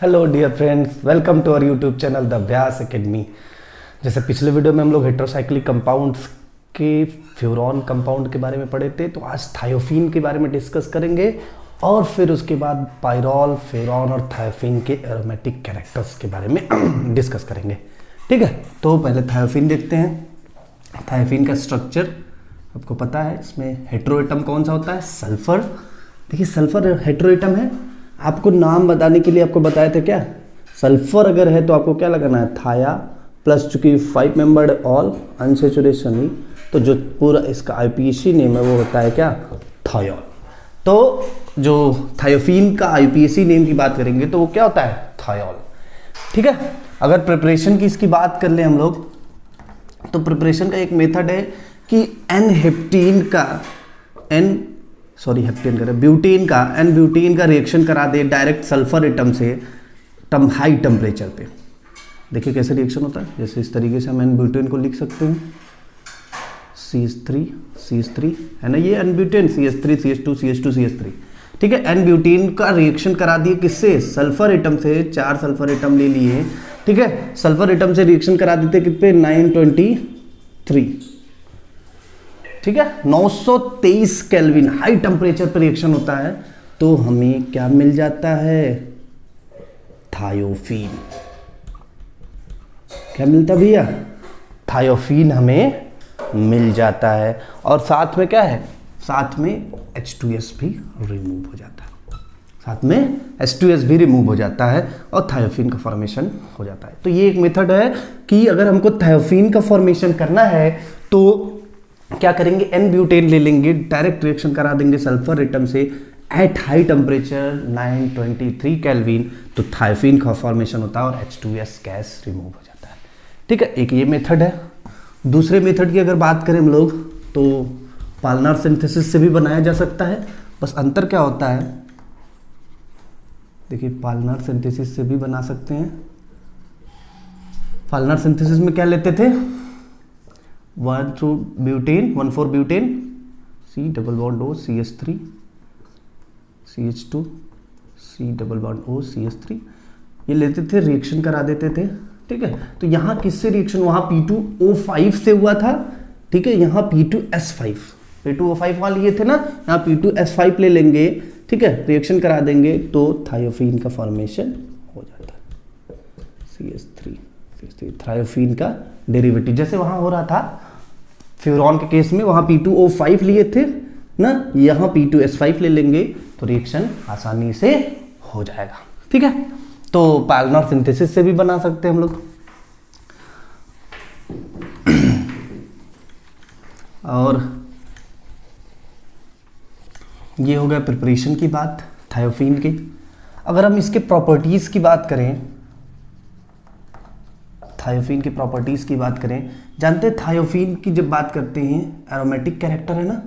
Hello dear friends, welcome to our YouTube channel the Vyas academy. जैसे पिछले video में हम लोग हेटेरोसाइक्लिक कंपाउंड्स के फ्यूरॉन कंपाउंड के बारे में पढ़े थे, तो आज थायोफीन के बारे में डिस्कस करेंगे और फिर उसके बाद पायरॉल, फ्यूरॉन और थायोफीन के एरोमेटिक कैरेक्टर्स के बारे में डिस्कस करेंगे। ठीक है, तो पहले थायोफीन देखते हैं। थायोफीन का स्ट्रक्चर आपको पता है, इसमें हेटेरोएटम कौन सा होता है? सल्फर। देखिए सल्फर हेटेरोएटम है। आपको नाम बताने के लिए आपको बताए थे क्या, सल्फर अगर है तो आपको क्या लगाना है? थाया प्लस, चूंकि 5 मेंबर्ड ऑल अनसेचुरेशन ही, तो जो पूरा इसका आईपीएसी नेम है वो होता है क्या? थायोल। तो जो थायोफीन का आईपीएसी नेम की बात करेंगे तो वो क्या होता है? थायोल। ठीक है, अगर प्रिपरेशन की इसकी बात कर ले हम लोग, तो प्रिपरेशन का एक मेथड है कि ब्यूटेन का रिएक्शन करा दे डायरेक्ट सल्फर एटम से हाई टेम्परेचर पे। देखिए कैसे रिएक्शन होता है, जैसे इस तरीके से हम एन ब्यूटेन को लिख सकते हैं, CH3 है ना, ये N butane, CH3 CH2 CH2 CH3। ठीक है, एन ब्यूटेन का रिएक्शन करा दिए किससे? सल्फर एटम से। 4 सल्फर एटम ले लिए। ठीक है, सल्फर एटम से रिएक्शन करा देते कितने? 923। ठीक है, 923 केल्विन हाई टेम्परेचर पर रिएक्शन होता है, तो हमें क्या मिल जाता है? थायोफीन। क्या मिलता भैया? थायोफीन हमें मिल जाता है। और साथ में क्या है? साथ में H2S भी रिमूव हो जाता है, और थायोफीन का फॉर्मेशन हो जाता है। तो ये एक मेथड है कि अगर हमको थायोफीन का फॉर्मेशन करना है तो क्या करेंगे? एन ब्यूटेन ले लेंगे, डायरेक्ट रिएक्शन करा देंगे सल्फर एटम से एट हाई टेम्परेचर 923 केल्विन, तो थायोफीन का फॉर्मेशन होता है और H2S गैस रिमूव हो जाता है। ठीक है, एक ये मेथड है। दूसरे मेथड की अगर बात करें हम लोग, तो पालनार सिंथेसिस से भी बनाया जा सकता है। बस अंतर क्या होता है, देखिए पालनार सिंथेसिस से भी बना सकते हैं। पालनार सिंथेसिस में क्या लेते थे? 1,4 butane, C double bond O CH3 CH2 C double bond O CH3, ये लेते थे, रिएक्शन करा देते थे। ठीक है, तो यहाँ किससे रिएक्शन? वहाँ P2O5 से हुआ था। ठीक है, यहाँ P2S5 वहाँ लिए थे ना, यहाँ P2S5 ले लेंगे। ठीक है, रिएक्शन करा देंगे तो थायोफीन का फॉर्मेशन हो जाता है। CH3 थायोफीन का डेरिवेटिव, जैसे वहाँ हो रहा था फ्यूरॉन के केस में, वहाँ P2O5 लिए थे ना, यहाँ P2S5 ले लेंगे तो रिएक्शन आसानी से हो जाएगा। ठीक है, तो पालनार सिंथेसिस से भी बना सकते हैं हम लोग। और ये हो गया प्रिपरेशन की बात थायोफीन की। अगर हम इसके प्रॉपर्टीज की बात करें, थायोफीन की प्रॉपर्टीज की बात करें, जानते हैं थायोफीन की जब बात करते हैं एरोमेटिक कैरेक्टर है ना।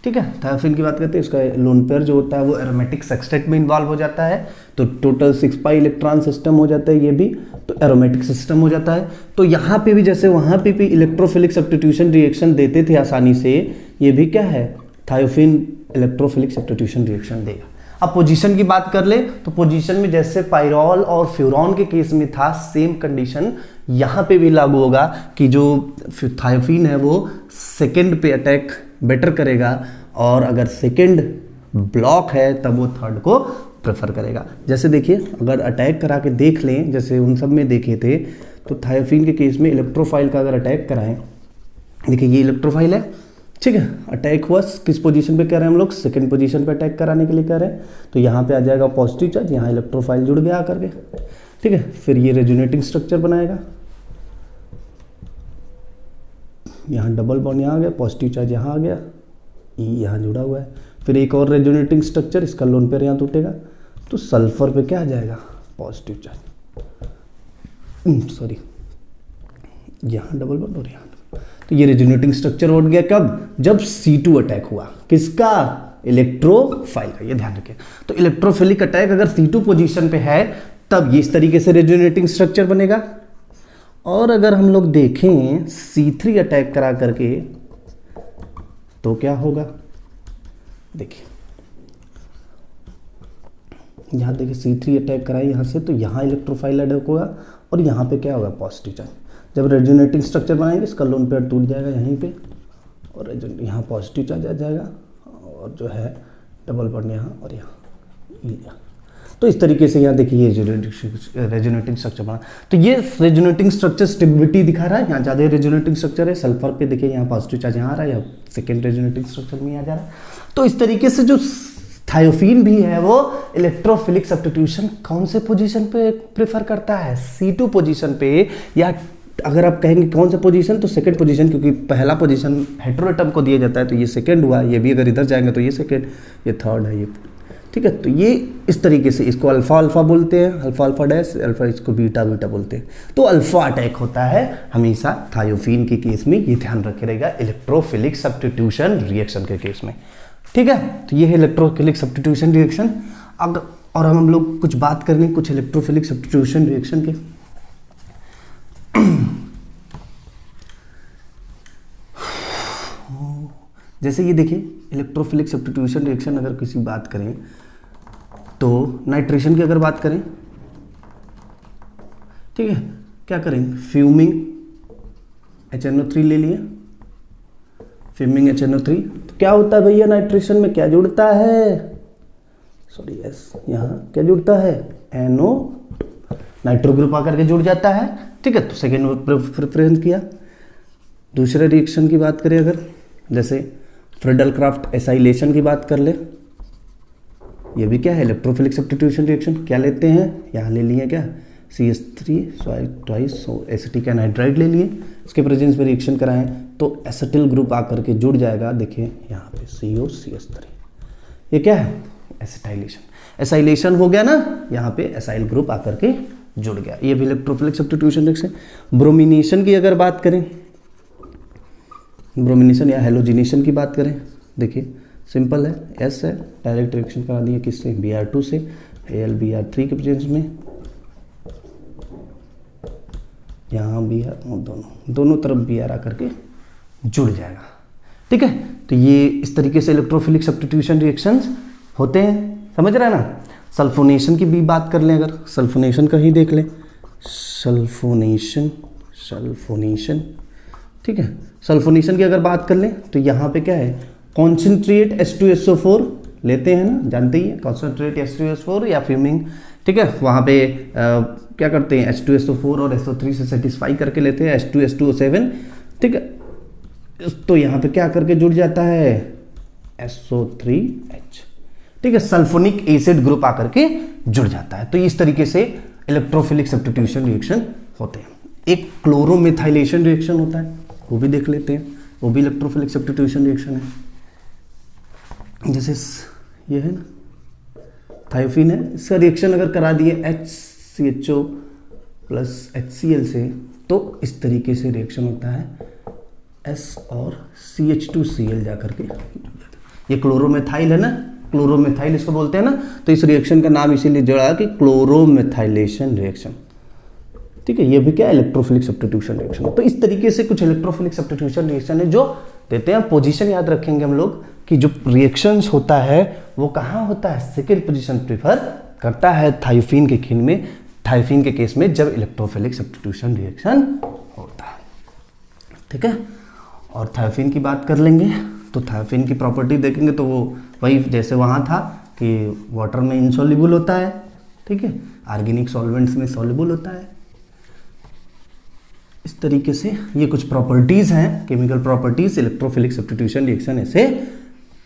ठीक है, थायोफीन की बात करते हैं, उसका लोन पेयर जो होता है वो एरोमेटिक सेक्सटेट में इन्वॉल्व हो जाता है, तो टोटल 6 पाई इलेक्ट्रॉन सिस्टम हो जाता है, ये भी तो एरोमेटिक सिस्टम हो जाता है। तो यहाँ पे भी जैसे वहाँ पे भी इलेक्ट्रोफिलिक सब्स्टिट्यूशन रिएक्शन देते थे आसानी से, ये भी क्या है? थायोफीन इलेक्ट्रोफिलिक सब्स्टिट्यूशन रिएक्शन देगा। अब पोजीशन की बात कर ले, तो पोजीशन में जैसे पायरॉल और फ्यूरॉन के केस में था, सेम कंडीशन यहाँ पे भी लागू होगा कि जो थायोफीन है वो सेकंड पे अटैक बेटर करेगा, और अगर सेकंड ब्लॉक है तब वो थर्ड को प्रेफर करेगा। जैसे देखिए अगर अटैक करा के देख लें, जैसे उन सब में देखे थे, तो थायोफीन के केस में इलेक्ट्रोफाइल का अगर अटैक कराएं, देखिए ये इलेक्ट्रोफाइल है। ठीक है, अटैक हुआ किस पोजीशन पे कर रहे हैं हम लोग? सेकंड पोजीशन पे अटैक कराने के लिए कर रहे हैं, तो यहाँ पे आ जाएगा पॉजिटिव चार्ज, यहाँ इलेक्ट्रोफाइल जुड़ गया आकर के। ठीक है, फिर ये रेजोनेटिंग स्ट्रक्चर बनाएगा, यहाँ डबल बॉन्ड यहाँ आ गया, पॉजिटिव चार्ज यहाँ आ गया, ई यहाँ जुड़ा हुआ है, फिर एक और रेजोनेटिंग स्ट्रक्चर, इसका लोन पेयर यहाँ टूटेगा, तो सल्फर पे क्या आ जाएगा? पॉजिटिव चार्ज, सॉरी यहाँ डबल बॉन्ड और यहाँ, तो ये रेजोनेटिंग स्ट्रक्चर उठ गया कब? जब C2 अटैक हुआ। किसका? इलेक्ट्रोफाइल का, ये ध्यान रखें। तो इलेक्ट्रोफिलिक अटैक अगर C2 पोजीशन पे है तब ये इस तरीके से रेजोनेटिंग स्ट्रक्चर बनेगा। और अगर हम लोग देखें C3 अटैक करा करके तो क्या होगा? देखिए यहाँ देखिए C3 अटैक कराए यहाँ से, तो यहाँ इलेक्ट्रोफाइल अटैक होगा और यहाँ पे क्या होगा, पॉजिटिव चार्ज। जब रेजोनेटिंग स्ट्रक्चर बनाएंगे इसका लोन पेयर टूट जाएगा यहीं पे और यहाँ पॉजिटिव चार्ज आ जाएगा और जो है डबल बॉन्ड यहाँ और यहाँ। तो इस तरीके से यहाँ देखिए ये रेजोनेटिंग स्ट्रक्चर बना। तो ये रेजोनेटिंग स्ट्रक्चर स्टेबिलिटी दिखा रहा है, यहाँ ज़्यादा रेजोनेटिंग स्ट्रक्चर है। सल्फर पे देखिए यहाँ पॉजिटिव चार्ज यहाँ आ रहा है, या सेकेंड रेजोनेटिंग स्ट्रक्चर में आ जा रहा है। तो इस तरीके से जो थायोफीन भी है वो इलेक्ट्रोफिलिक सब्स्टिट्यूशन कौन से पोजीशन पे प्रेफर करता है, C2 पोजीशन पे, या अगर आप कहेंगे कौन सा पोजीशन तो सेकंड पोजीशन, क्योंकि पहला पोजीशन हेटेरोएटम को दिया जाता है तो ये सेकंड हुआ, ये भी अगर इधर जाएंगे तो ये सेकंड, ये थर्ड है, ये ठीक है। तो ये इस तरीके से इसको अल्फा अल्फा बोलते हैं, अल्फा अल्फा डैश अल्फा, इसको बीटा बीटा बोलते हैं। तो अल्फा अटैक होता है हमेशा थायोफीन के केस में, ये ध्यान रखे रहेगा इलेक्ट्रोफिलिक सब्स्टिट्यूशन रिएक्शन के केस में, ठीक है। तो ये है इलेक्ट्रोफिलिक सब्स्टिट्यूशन रिएक्शन। अब और हम लोग कुछ बात करेंगे कुछ इलेक्ट्रोफिलिक सब्स्टिट्यूशन रिएक्शन के। जैसे ये देखिए इलेक्ट्रोफिलिक सब्स्टिट्यूशन रिएक्शन, अगर किसी बात करें तो नाइट्रेशन की अगर बात करें, ठीक है, क्या करेंगे, फ्यूमिंग HNO3 ले लिए, फ्यूमिंग HNO3। तो क्या होता है भैया, नाइट्रेशन में क्या जुड़ता है, सॉरी यस, यहाँ क्या जुड़ता है, NO, नाइट्रो ग्रुप आकर के जुड़ जाता है, ठीक है। तो सेकेंड प्रेफरेंस किया। दूसरे रिएक्शन की बात करें अगर, जैसे फ्रीडल क्राफ्ट एसाइलेशन की बात कर ले, ये भी क्या है इलेक्ट्रोफिलिक सब्स्टिट्यूशन रिएक्शन। क्या लेते हैं, यहाँ ले लिए क्या CH3 ट्वाइस एसिटिक एनहाइड्राइड ले लिए, इसके प्रेजेंस में रिएक्शन कराएं तो एसिटिल ग्रुप आकर के जुड़ जाएगा, देखिए यहाँ पे COCH3, ये क्या है एसिटाइलेशन, एसाइलेशन हो गया ना, यहाँ पे एसाइल ग्रुप आकर के जुड़ गया, ये भी इलेक्ट्रोफिलिक सब्स्टिट्यूशन रिएक्शन। ब्रोमिनेशन की अगर बात करें, ब्रोमिनेशन या हेलोजिनेशन की बात करें, देखिए सिंपल है, S है, डायरेक्ट रिएक्शन करा दिए किससे, Br2 से, AlBr3 के प्रेजेंस में, यहाँ Br दोनों तरफ Br आकर के जुड़ जाएगा, ठीक है। तो ये इस तरीके से इलेक्ट्रोफिलिक सब्स्टिट्यूशन रिएक्शंस होते हैं, समझ रहे हैं ना। सल्फोनेशन की भी बात कर लें, अगर सल्फोनेशन का ही देख लें, सल्फोनेशन, ठीक है। सल्फोनेशन की अगर बात कर लें तो यहाँ पे क्या है, कॉन्सेंट्रेट H2SO4 लेते हैं ना, जानते ही है कॉन्सेंट्रेट H2SO4 या फ्यूमिंग, ठीक है। वहाँ पे क्या करते हैं, H2SO4 और SO3 से सेटिस्फाई करके लेते हैं H2S2O7, ठीक है। तो यहाँ पे क्या करके जुड़ जाता है SO3H, ठीक है, सल्फोनिक एसिड ग्रुप आकर के जुड़ जाता है। तो इस तरीके से इलेक्ट्रोफिलिक सब्स्टिट्यूशन रिएक्शन होते हैं। एक क्लोरोमिथाइलेशन रिएक्शन होता है, वो भी देख लेते हैं, वो भी इलेक्ट्रोफिलिक सब्स्टिट्यूशन रिएक्शन है। जैसे ये है ना थायोफीन है, इसका रिएक्शन अगर करा दिए HCHO प्लस HCl से, तो इस तरीके से रिएक्शन होता है S और CH2Cl जाकर के, ये क्लोरोमेथाइल है ना, क्लोरोमेथाइल इसको बोलते हैं ना, तो इस रिएक्शन का नाम इसीलिए जोड़ा कि क्लोरोमेथाइलेशन रिएक्शन, ठीक है। ये भी क्या है इलेक्ट्रोफिलिक सब्स्टिट्यूशन रिएक्शन। तो इस तरीके से कुछ इलेक्ट्रोफिलिक सब्स्टिट्यूशन रिएक्शन है जो देते हैं। पोजीशन याद रखेंगे हम लोग कि जो रिएक्शंस होता है वो कहाँ होता है, सेकेंड पोजीशन प्रीफर करता है थायोफीन के खिन में, थायोफीन के केस में जब इलेक्ट्रोफिलिक सब्स्टिट्यूशन रिएक्शन होता है, ठीक है। और थायोफीन की बात कर लेंगे तो थायोफीन की प्रॉपर्टी देखेंगे तो वो वही जैसे वहाँ था कि वाटर में इनसॉल्युबल होता है, ठीक है, ऑर्गेनिक सॉल्वेंट्स में सॉल्युबल होता है। इस तरीके से ये कुछ प्रॉपर्टीज हैं, chemical properties electrophilic substitution reaction ऐसे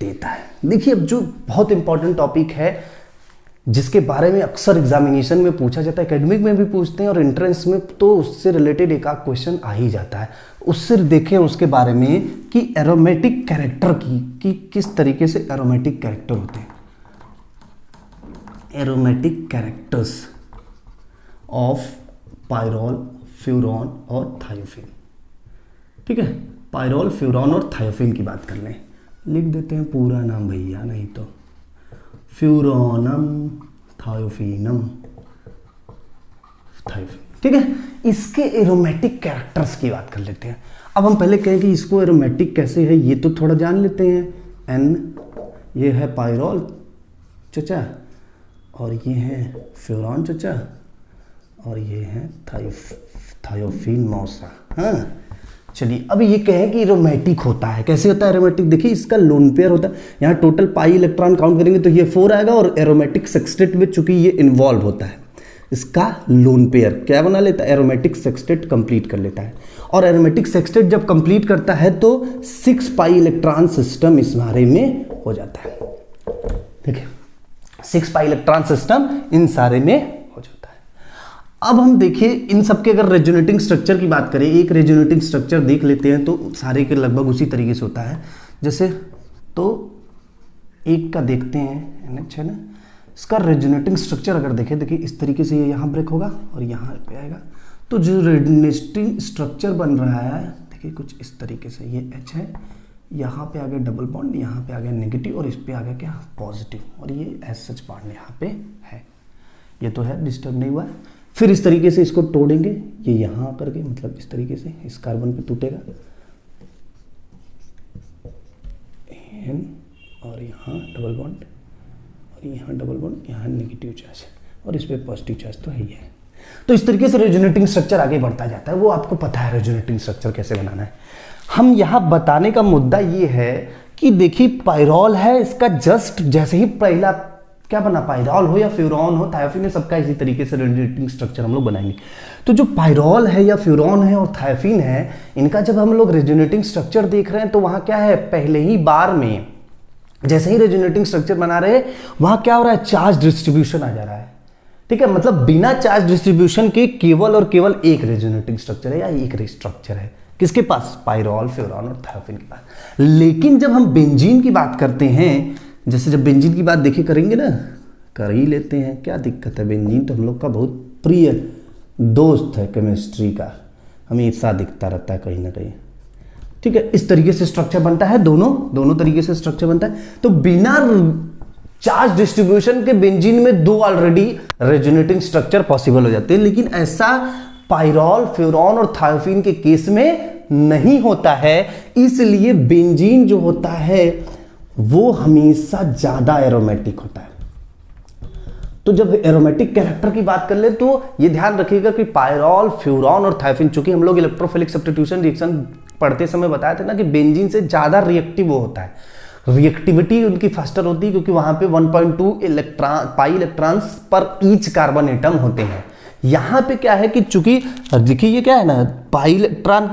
देता है। देखिए अब जो बहुत इंपॉर्टेंट टॉपिक है जिसके बारे में अक्सर एग्जामिनेशन में पूछा जाता है, एकेडमिक में भी पूछते हैं और एंट्रेंस में तो उससे रिलेटेड एक आध क्वेश्चन आ ही जाता है। उससे देखें उसके बारे में कि एरोमेटिक कैरेक्टर की किस तरीके से एरोमेटिक कैरेक्टर होते हैं, aromatic characters of pyrrole, furan और थायोफीन, ठीक है। पायरोल, फ्यूरॉन और थायोफीन की बात कर लें, लिख देते हैं पूरा नाम भैया, नहीं तो फ्यूरोनम थायोफीनम, थायोफीन, ठीक है। इसके एरोमेटिक कैरेक्टर्स की बात कर लेते हैं। अब हम पहले कहें कि इसको एरोमेटिक कैसे है ये तो थोड़ा जान लेते हैं। एन ये है पायरोल, चचा, और ये है फ्यूरॉन चचा, और ये है थायोफिन मौसा। हाँ चलिए, अब ये कहें कि एरोमेटिक होता है, कैसे होता है एरोमेटिक? देखिए इसका लोन पेयर होता है, यहाँ टोटल पाई इलेक्ट्रॉन काउंट करेंगे तो ये 4 आएगा, और एरोमेटिक सेक्सटेट में चूंकि ये इन्वॉल्व होता है, इसका लोन पेयर क्या बना लेता है? एरोमेटिक सेक्सटेट कंप्लीट कर लेता है। और एरोमेटिक सेक्सटेट जब कंप्लीट करता है तो 6 पाई इलेक्ट्रॉन सिस्टम इस बारे में हो जाता है। देखिए 6 पाई इलेक्ट्रॉन सिस्टम इन सारे में हो जाता है। अब हम देखिए इन सबके अगर रेजोनेटिंग स्ट्रक्चर की बात करें, एक रेजोनेटिंग स्ट्रक्चर देख लेते हैं तो सारे के लगभग उसी तरीके से होता है। जैसे तो एक का देखते हैं NH है ना, इसका रेजोनेटिंग स्ट्रक्चर अगर देखें, देखिए इस तरीके से ये यहाँ ब्रेक होगा और यहाँ पे आएगा, तो जो रेजोनेटिंग स्ट्रक्चर बन रहा है देखिए कुछ इस तरीके से, ये H है, यहाँ पे आ गया डबल बॉन्ड, यहाँ पे आ गया नेगेटिव, और इस पे आ गया क्या? पॉजिटिव, और ये एज सच बॉन्ड यहाँ पे है, ये तो है, डिस्टर्ब नहीं हुआ है। फिर इस तरीके से इसको तोड़ेंगे, ये यहाँ आकर के मतलब इस तरीके से इस कार्बन पे टूटेगा, N और यहाँ डबल बॉन्ड, और यहाँ डबल बॉन्ड, यहाँ नेगेटिव चार्ज, और इस पे पॉजिटिव चार्ज तो है ही है। तो इस तरीके से रेजोनेटिंग स्ट्रक्चर आगे बढ़ता जाता है, वो आपको पता है रेजोनेटिंग स्ट्रक्चर कैसे बनाना है। हम यहाँ बताने का मुद्दा ये है कि देखिए पायरॉल है, इसका जस्ट जैसे ही पहला क्या बना, पायरॉल हो या फ्यूरॉन हो, थायोफिन, सबका इसी तरीके से रेजोनेटिंग स्ट्रक्चर हम लोग बनाएंगे। तो जो पायरॉल है या फ्यूरॉन है और थायोफिन है, इनका जब हम लोग रेजोनेटिंग स्ट्रक्चर देख रहे हैं तो वहाँ क्या है, पहले ही बार में जैसे ही रेजोनेटिंग स्ट्रक्चर बना रहे हैं वहाँ क्या हो रहा है, चार्ज डिस्ट्रीब्यूशन आ जा रहा है। ठीक है, मतलब बिना चार्ज डिस्ट्रीब्यूशन के केवल और केवल एक रेजोनेटिंग स्ट्रक्चर है या एक स्ट्रक्चर है, किसके पास? पायरॉल, फ्यूरॉन और थायोफिन के पास। लेकिन जब हम बेंजीन की बात करते हैं, जैसे जब बेंजीन की बात देखिए करेंगे ना, कर ही लेते हैं, क्या दिक्कत है? बेंजीन तो हम लोग का बहुत प्रिय दोस्त है केमिस्ट्री का, हमेशा दिखता रहता है कहीं ना कहीं। ठीक है, इस तरीके से स्ट्रक्चर बनता है, दोनों तरीके से स्ट्रक्चर बनता है। तो बिना चार्ज डिस्ट्रीब्यूशन के बेंजीन में 2 ऑलरेडी रेजोनेटिंग स्ट्रक्चर पॉसिबल हो जाते हैं, लेकिन ऐसा पायरॉल, फ्यूरॉन और थायोफिन के केस में नहीं होता है। इसलिए बेंजीन जो होता है वो हमेशा ज्यादा एरोमेटिक होता है। तो जब एरोमेटिक कैरेक्टर की बात कर ले तो ये ध्यान रखिएगा कि पायरॉल, फ्यूरॉन और थायोफिन, चूंकि हम लोग इलेक्ट्रोफिलिक सब्स्टिट्यूशन रिएक्शन पढ़ते समय बताया था ना कि बेंजीन से ज्यादा रिएक्टिव वो होता है, रिएक्टिविटी उनकी फास्टर होती है, क्योंकि वहां पे 1.2 पाई इलेक्ट्रॉन्स पर ईच कार्बन एटम होते हैं। यहाँ पे क्या है कि चूंकि देखिए ये क्या है ना, पाई इलेक्ट्रॉन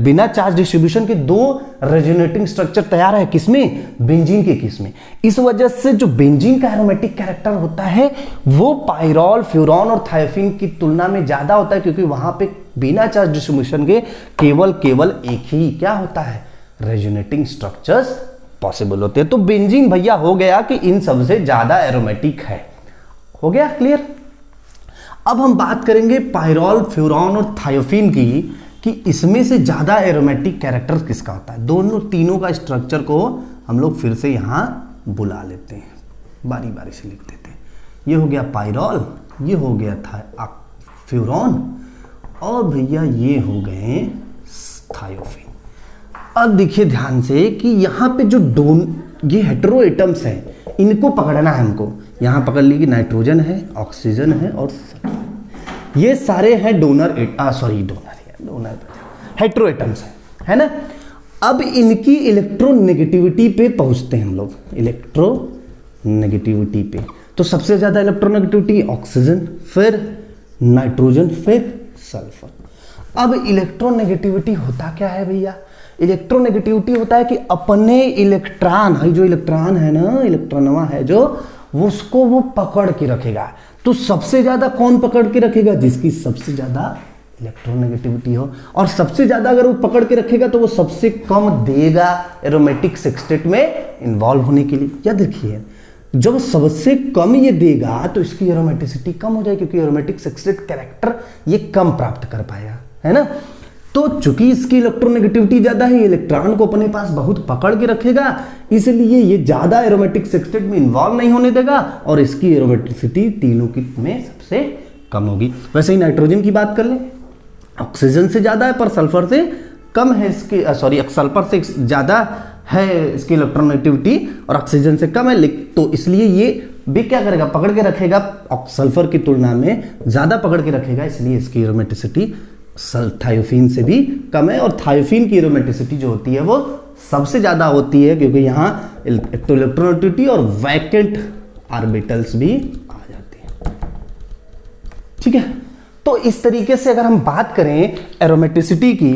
बिना चार्ज डिस्ट्रीब्यूशन के 2 रेजोनेटिंग स्ट्रक्चर तैयार है, किसमें? बेंजीन के केस में। इस वजह से जो बेंजीन का एरोमेटिक कैरेक्टर होता है वो पायरॉल, फ्यूरॉन और थायोफिन की तुलना में ज्यादा होता है, क्योंकि वहां पे बिना चार्ज डिस्ट्रीब्यूशन के केवल एक ही क्या होता है, रेजोनेटिंग स्ट्रक्चर्स पॉसिबल होते हैं। तो बेंजीन भैया हो गया कि इन सबसे ज्यादा एरोमेटिक है। हो गया क्लियर? अब हम बात करेंगे पायरॉल, फ्यूरॉन और थायोफिन की कि इसमें से ज्यादा एरोमेटिक कैरेक्टर किसका होता है। तीनों का स्ट्रक्चर को हम लोग फिर से यहां बुला लेते हैं, बारी बारी से लिख देते हैं। ये हो गया पायरॉल, ये हो गया फ्यूरॉन, और भैया ये हो गए थायोफिन। अब देखिए ध्यान से कि यहाँ पे जो ये हेटेरो एटम्स हैं, इनको पकड़ना है हमको। यहाँ पकड़ ली कि नाइट्रोजन है, ऑक्सीजन है और ये सारे हैं हेटेरो एटम्स है ना। अब इनकी इलेक्ट्रोनेगेटिविटी पे पहुंचते हैं हम लोग, इलेक्ट्रोनेगेटिविटी पे। तो सबसे ज्यादा इलेक्ट्रोनेगेटिविटी ऑक्सीजन, फिर नाइट्रोजन, फिर सल्फर। अब इलेक्ट्रोनेगेटिविटी होता क्या है भैया? इलेक्ट्रोनेगेटिविटी होता है कि अपने इलेक्ट्रॉन, जो इलेक्ट्रॉन है ना, इलेक्ट्रॉनवा है जो, उसको वो पकड़ के रखेगा। तो सबसे ज्यादा कौन पकड़ के रखेगा? जिसकी सबसे ज्यादा इलेक्ट्रोनेगेटिविटी हो, और सबसे ज्यादा अगर वो पकड़ के रखेगा तो वो सबसे कम देगा एरोमेटिक सेक्सटेट में इन्वॉल्व होने के लिए। या देखिए जब सबसे कम ये देगा तो इसकी एरोमेटिसिटी कम हो जाएगी, क्योंकि एरोमेटिक सेक्सटेट कैरेक्टर ये कम प्राप्त कर पाएगा, है ना। तो चूंकि इसकी इलेक्ट्रोनेगेटिविटी ज्यादा है, इलेक्ट्रॉन को अपने पास बहुत पकड़ के रखेगा, इसलिए ये ज्यादा एरोमेटिक सेक्सटेट में इन्वॉल्व नहीं होने देगा, और इसकी एरोमेटिसिटी तीनों की में सबसे कम होगी। वैसे ही नाइट्रोजन की बात कर लें, ऑक्सीजन से ज्यादा है पर सल्फर से कम है इसकी, सल्फर से ज्यादा है इसकी इलेक्ट्रोनेगेटिविटी और ऑक्सीजन से कम है, तो इसलिए ये भी क्या करेगा, पकड़ के रखेगा, सल्फर की तुलना में ज़्यादा पकड़ के रखेगा, इसलिए इसकी एरोमेटिसिटी थायोफीन से भी कम है। और थायोफीन की एरोमेटिसिटी जो होती है वो सबसे ज़्यादा होती है, क्योंकि यहाँ तो इलेक्ट्रोनेगेटिविटी और वैकेंट ऑर्बिटल्स भी आ जाती है। ठीक है, तो इस तरीके से अगर हम बात करें एरोमेटिसिटी की,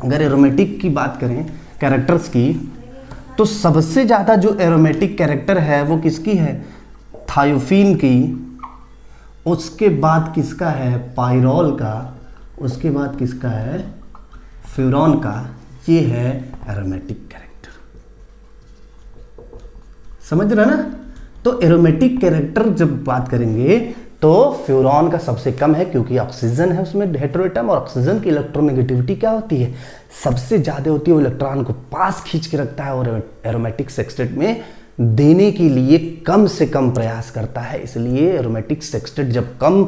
अगर एरोमेटिक की बात करें कैरेक्टर्स की, तो सबसे ज़्यादा जो एरोमेटिक कैरेक्टर है वो किसकी है, थायोफीन की, उसके बाद किसका है, पायरोल का, उसके बाद किसका है, फ्यूरॉन का। ये है एरोमेटिक कैरेक्टर, समझ रहे ना। तो एरोमेटिक कैरेक्टर जब बात करेंगे तो फ्यूरॉन का सबसे कम है, क्योंकि ऑक्सीजन है उसमें हेटेरोएटम, और ऑक्सीजन की इलेक्ट्रोनेगेटिविटी क्या होती है, सबसे ज़्यादा होती है। वो इलेक्ट्रॉन को पास खींच के रखता है और एरोमेटिक सेक्सटेट में देने के लिए कम से कम प्रयास करता है। इसलिए एरोमेटिक सेक्सटेट जब कम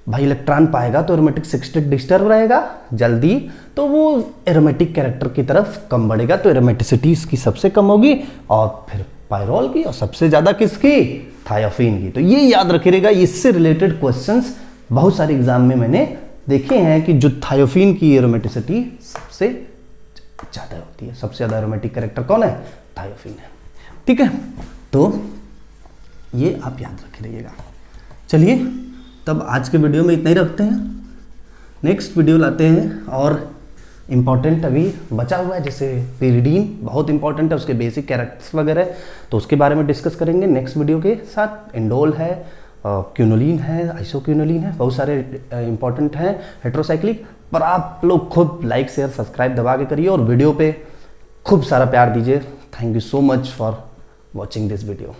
भाई इलेक्ट्रॉन पाएगा तो एरोमेटिक सेक्सटेट डिस्टर्ब रहेगा जल्दी, तो वो एरोमेटिक कैरेक्टर की तरफ कम बढ़ेगा। तो एरोमेटिसिटी इसकी सबसे कम होगी, और फिर पायरोल की, और सबसे ज़्यादा किसकी, थायोफीन की। तो ये याद रखिएगा, इससे रिलेटेड क्वेश्चंस बहुत सारे एग्जाम में मैंने देखे हैं कि जो थायोफीन की एरोमेटिसिटी सबसे ज़्यादा होती है। सबसे ज़्यादा एरोमेटिक कैरेक्टर कौन है, थायोफीन है। ठीक है, तो ये आप याद रखे रहिएगा। चलिए तब आज के वीडियो में इतना ही रखते हैं, नेक्स्ट वीडियो लाते हैं। और इम्पॉर्टेंट अभी बचा हुआ है, जैसे पिरिडीन बहुत इंपॉर्टेंट है, उसके बेसिक कैरेक्टर्स वगैरह, तो उसके बारे में डिस्कस करेंगे नेक्स्ट वीडियो के साथ। इंडोल है, क्यूनोलिन है, आइसोक्यूनोलिन है, बहुत सारे इंपॉर्टेंट हैं हेट्रोसाइक्लिक। पर आप लोग खूब लाइक शेयर सब्सक्राइब दबा के करिए, और वीडियो पे खूब सारा प्यार दीजिए। Thank you so much for watching this video.